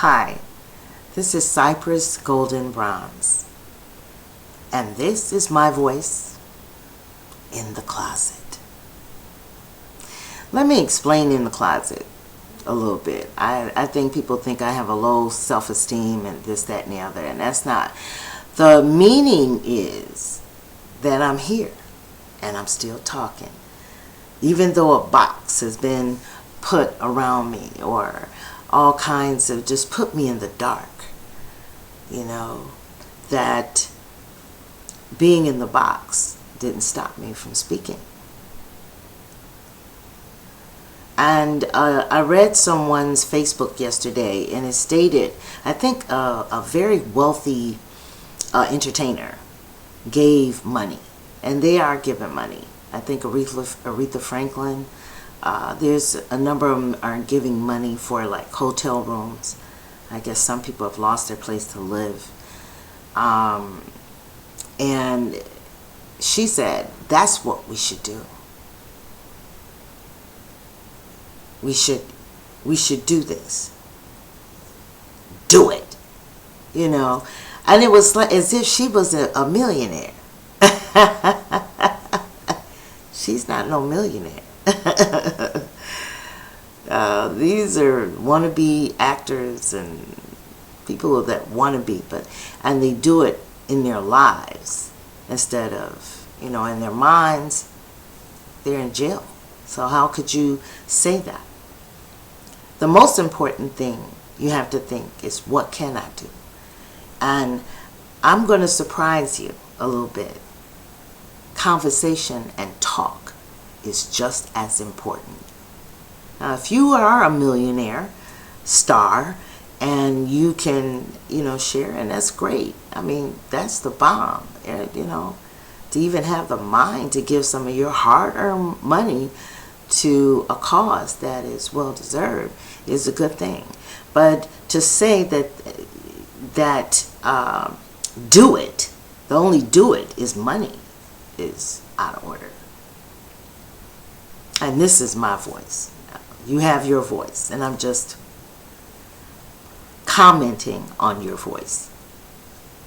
Hi, this is Cypress Golden Bronze, and this is my voice in the closet. Let me explain in the closet a little bit. I think people think I have a low self-esteem and this, that, and the other, and that's not. The meaning is that I'm here and I'm still talking. Even though a box has been put around me or all kinds of just put me in the dark, that being in the box didn't stop me from speaking. And I read someone's Facebook yesterday, and it stated, I think a very wealthy entertainer gave money, and they are giving money. I think Aretha Franklin, there's a number of them are giving money for like hotel rooms. I guess some people have lost their place to live. And she said, that's what we should do. We should do this. Do it. And it was like as if she was a millionaire. She's not no millionaire. These are wannabe actors and people that want to be, and they do it in their lives instead of, in their minds, they're in jail. So how could you say that? The most important thing you have to think is, what can I do? And I'm going to surprise you a little bit. Conversation and talk is just as important. Now, if you are a millionaire star and you can, share, and that's great. I mean, that's the bomb, to even have the mind to give some of your hard-earned money to a cause that is well-deserved is a good thing. But to say that do it, the only do it is money, is out of order. And this is my voice. You have your voice, and I'm just commenting on your voice,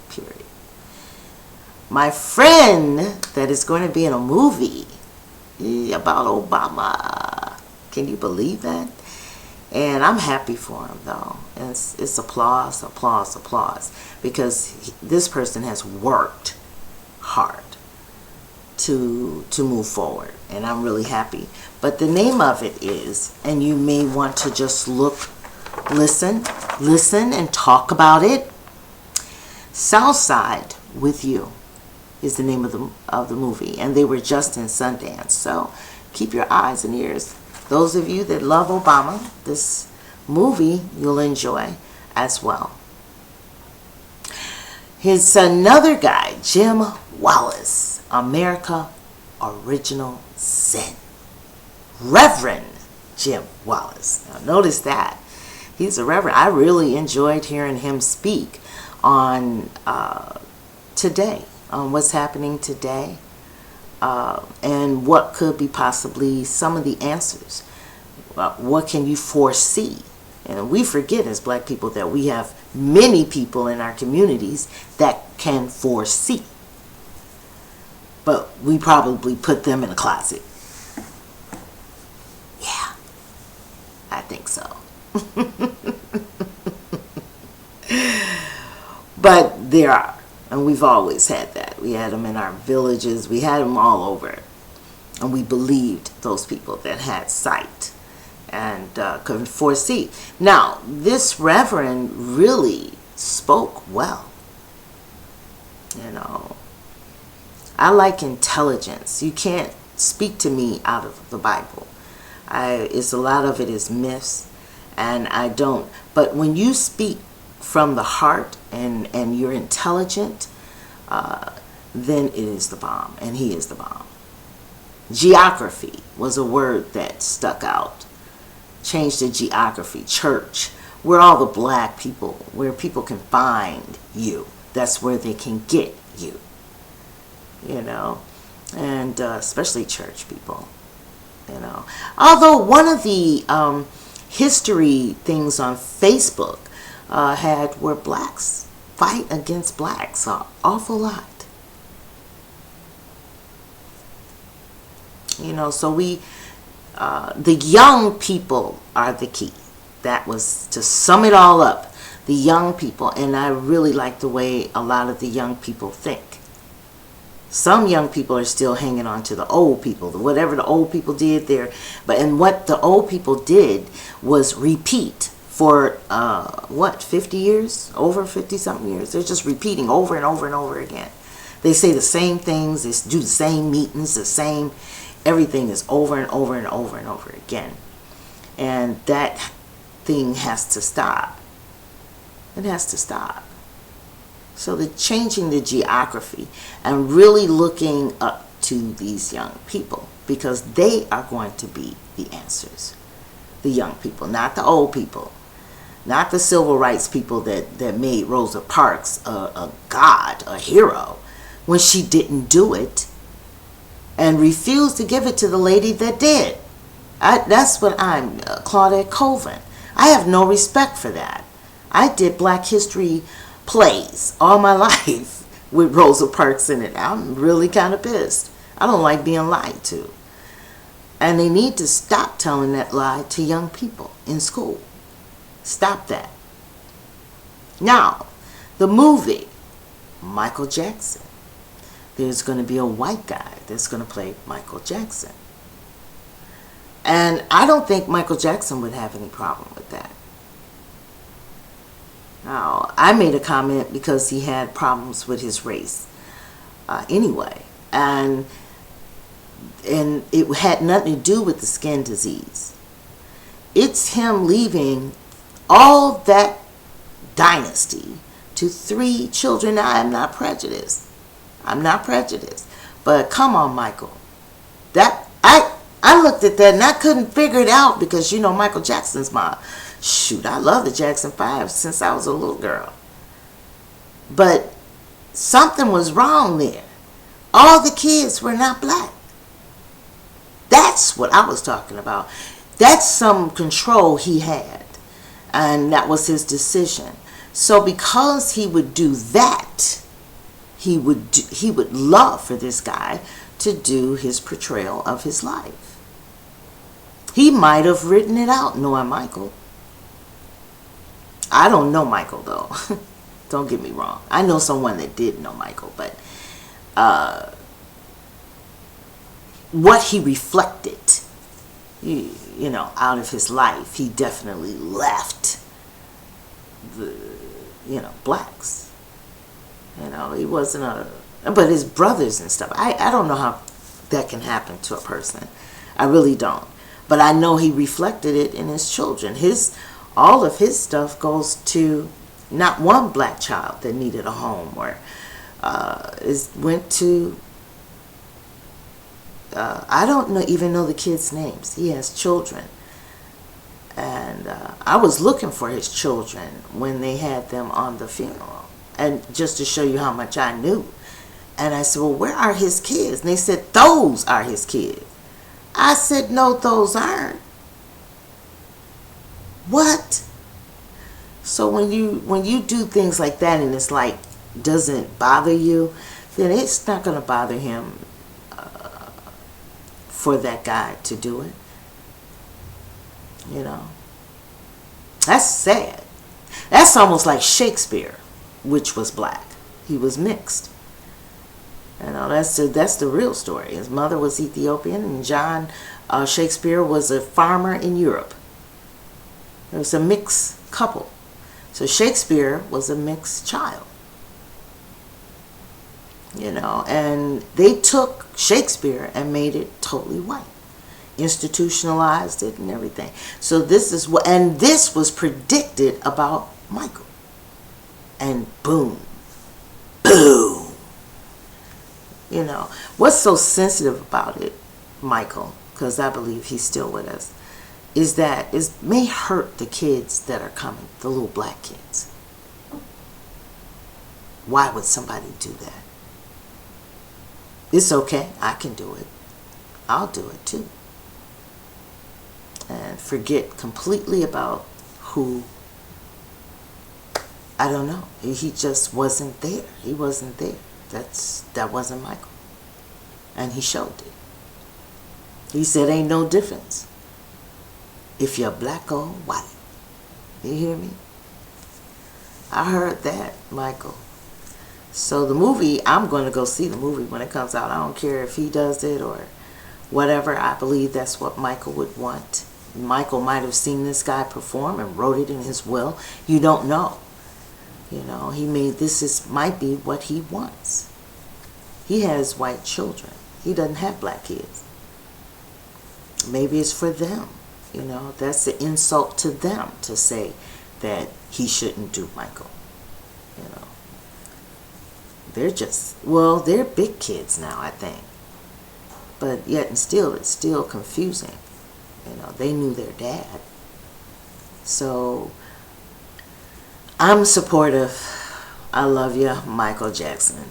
period. My friend that is going to be in a movie about Obama, can you believe that? And I'm happy for him, though. It's applause, applause, applause, because this person has worked hard to move forward, and I'm really happy. But the name of it is, and you may want to just listen and talk about it. Southside with You is the name of the movie, and they were just in Sundance. So keep your eyes and ears. Those of you that love Obama, this movie you'll enjoy as well. Here's another guy, Jim Wallace, America Original Sin. Reverend Jim Wallace. Now notice that. He's a reverend. I really enjoyed hearing him speak on today, on what's happening today, and what could be possibly some of the answers. What can you foresee? And we forget as black people that we have many people in our communities that can foresee. But we probably put them in a closet. Yeah, I think so. But there are, and we've always had that. We had them in our villages. We had them all over. And we believed those people that had sight and could foresee. Now, this reverend really spoke well. I like intelligence. You can't speak to me out of the Bible. It's a lot of it is myths, and I don't. But when you speak from the heart and you're intelligent, then it is the bomb, and he is the bomb. Geography was a word that stuck out. Change the geography. Church, where all the black people, where people can find you. That's where they can get you. And especially church people. Although one of the history things on Facebook had where blacks fight against blacks an awful lot. You know, so the young people are the key. That was, to sum it all up, the young people. And I really like the way a lot of the young people think. Some young people are still hanging on to the old people, whatever the old people did there. And what the old people did was repeat for, 50 years? Over 50-something years. They're just repeating over and over and over again. They say the same things, they do the same meetings, the same, everything is over and over and over and over again. And that thing has to stop. It has to stop. So the changing the geography and really looking up to these young people, because they are going to be the answers. The young people, not the old people. Not the civil rights people that made Rosa Parks a god, a hero, when she didn't do it and refused to give it to the lady that did. That's what I'm, Claudette Colvin. I have no respect for that. I did Black History plays all my life with Rosa Parks in it. I'm really kind of pissed. I don't like being lied to. And they need to stop telling that lie to young people in school. Stop that. Now, the movie, Michael Jackson. There's going to be a white guy that's going to play Michael Jackson. And I don't think Michael Jackson would have any problem with that. Now, I made a comment because he had problems with his race anyway. And it had nothing to do with the skin disease. It's him leaving all that dynasty to 3 children. Now, I'm not prejudiced. I'm not prejudiced. But come on, Michael. I looked at that and I couldn't figure it out because, you know, Michael Jackson's my... Shoot, I love the Jackson 5 since I was a little girl. But something was wrong there. All the kids were not black. That's what I was talking about. That's some control he had. And that was his decision. So because he would do that, he would love for this guy to do his portrayal of his life. He might have written it out knowing Michael. I don't know Michael, though. Don't get me wrong. I know someone that did know Michael, but what he reflected, you know, out of his life, he definitely left the, blacks. You know, he wasn't but his brothers and stuff. I don't know how that can happen to a person. I really don't. But I know he reflected it in his children. All of his stuff goes to not one black child that needed a home, or went to, I don't even know the kids' names. He has children. And I was looking for his children when they had them on the funeral. And just to show you how much I knew. And I said, well, where are his kids? And they said, those are his kids. I said, no, those aren't. What? So when you do things like that and it's like doesn't bother you, then it's not going to bother him for that guy to do it. You know, that's sad. That's almost like Shakespeare, which was black. He was mixed. You know, that's the real story. His mother was Ethiopian, and John Shakespeare was a farmer in Europe. It was a mixed couple. So Shakespeare was a mixed child. You know, and they took Shakespeare and made it totally white. Institutionalized it and everything. So this was predicted about Michael. And boom. Boom. You know, what's so sensitive about it, Michael, because I believe he's still with us, is that it may hurt the kids that are coming, the little black kids. Why would somebody do that? It's okay. I can do it. I'll do it too. And forget completely about who I don't know. He just wasn't there. He wasn't there. That wasn't Michael. And he showed it. He said ain't no difference if you're black or white. You hear me? I heard that, Michael. So the movie, I'm going to go see the movie when it comes out. I don't care if he does it or whatever. I believe that's what Michael would want. Michael might have seen this guy perform and wrote it in his will. You don't know. You know, might be what he wants. He has white children. He doesn't have black kids. Maybe it's for them. You know, that's an insult to them to say that he shouldn't do Michael. You know, they're big kids now, I think. But yet and still, it's still confusing. You know, they knew their dad. So, I'm supportive. I love you, Michael Jackson.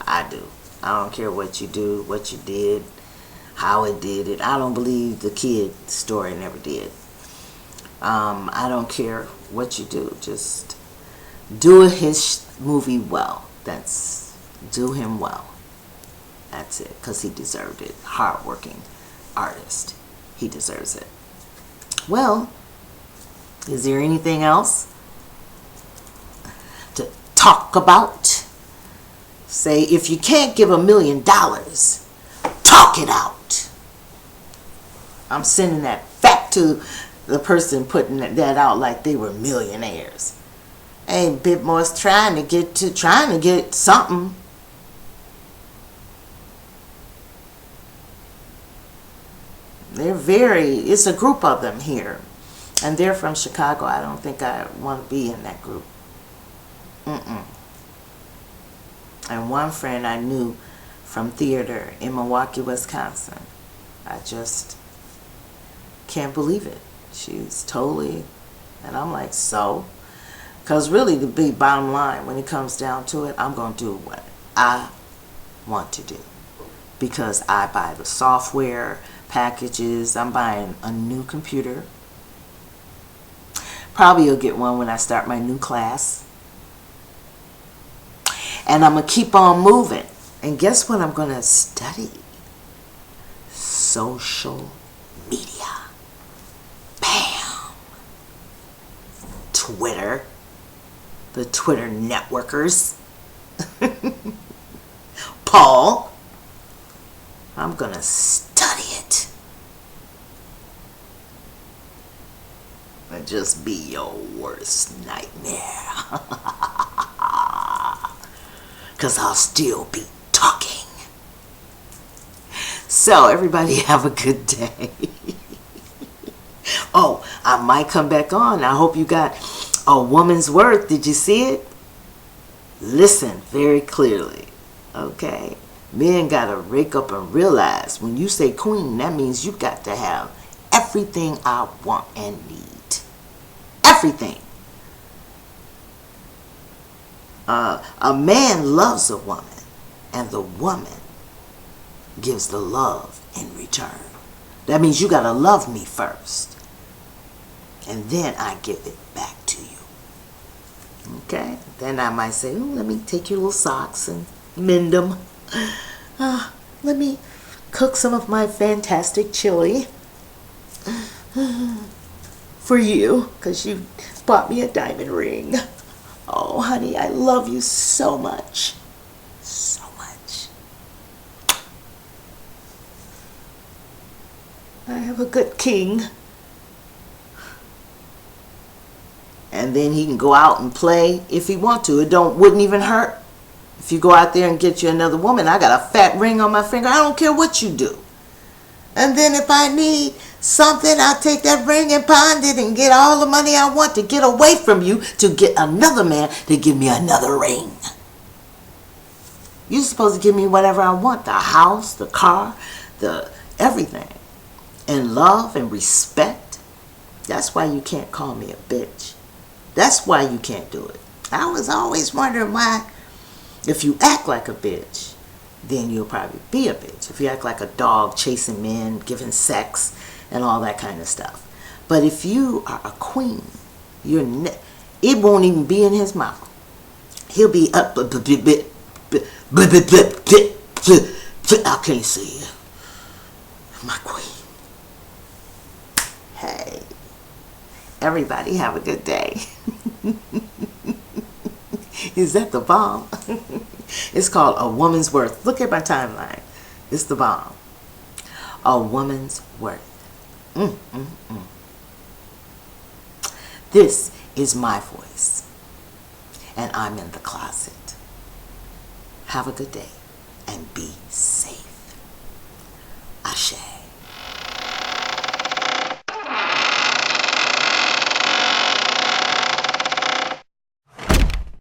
I do. I don't care what you do, what you did, how it did it. I don't believe the kid story never did. I don't care what you do. Just do his movie well. Do him well. That's it. Because he deserved it. Hardworking artist. He deserves it. Well, is there anything else to talk about? Say, if you can't give $1 million, talk it out. I'm sending that back to the person putting that out like they were millionaires. Hey, Bipmore's trying to get something. It's a group of them here. And they're from Chicago. I don't think I want to be in that group. And one friend I knew from theater in Milwaukee, Wisconsin. I just can't believe it. She's totally, and I'm like, so? Because really the big bottom line, when it comes down to it, I'm going to do what I want to do. Because I buy the software packages. I'm buying a new computer. Probably you'll get one when I start my new class. And I'm going to keep on moving. And guess what I'm going to study? Social media. Bam. Twitter. The Twitter networkers. Paul. I'm going to study it. And just be your worst nightmare. Because I'll still be talking. So, everybody have a good day. Oh, I might come back on. I hope you got A Woman's Worth. Did you see it? Listen very clearly. Okay? Men got to wake up and realize when you say queen, that means you got to have everything I want and need. Everything. A man loves a woman, and the woman gives the love in return. That means you got to love me first, and then I give it back to you. Okay? Then I might say, let me take your little socks and mend them. Let me cook some of my fantastic chili for you, because you bought me a diamond ring. Oh, honey, I love you so much. So much. I have a good king. And then he can go out and play if he want to. It wouldn't even hurt. If you go out there and get you another woman, I got a fat ring on my finger. I don't care what you do. And then if I need something, I'll take that ring and pawn it and get all the money I want to get away from you to get another man to give me another ring. You're supposed to give me whatever I want. The house, the car, the everything. And love and respect. That's why you can't call me a bitch. That's why you can't do it. I was always wondering why. If you act like a bitch, then you'll probably be a bitch. If you act like a dog chasing men, giving sex, and all that kind of stuff. But if you are a queen, It won't even be in his mouth. He'll be up. I can't see it. My queen. Hey, everybody have a good day. Is that the bomb? It's called A Woman's Worth. Look at my timeline. It's the bomb. A Woman's Worth. This is my voice, and I'm in the closet. Have a good day and be safe.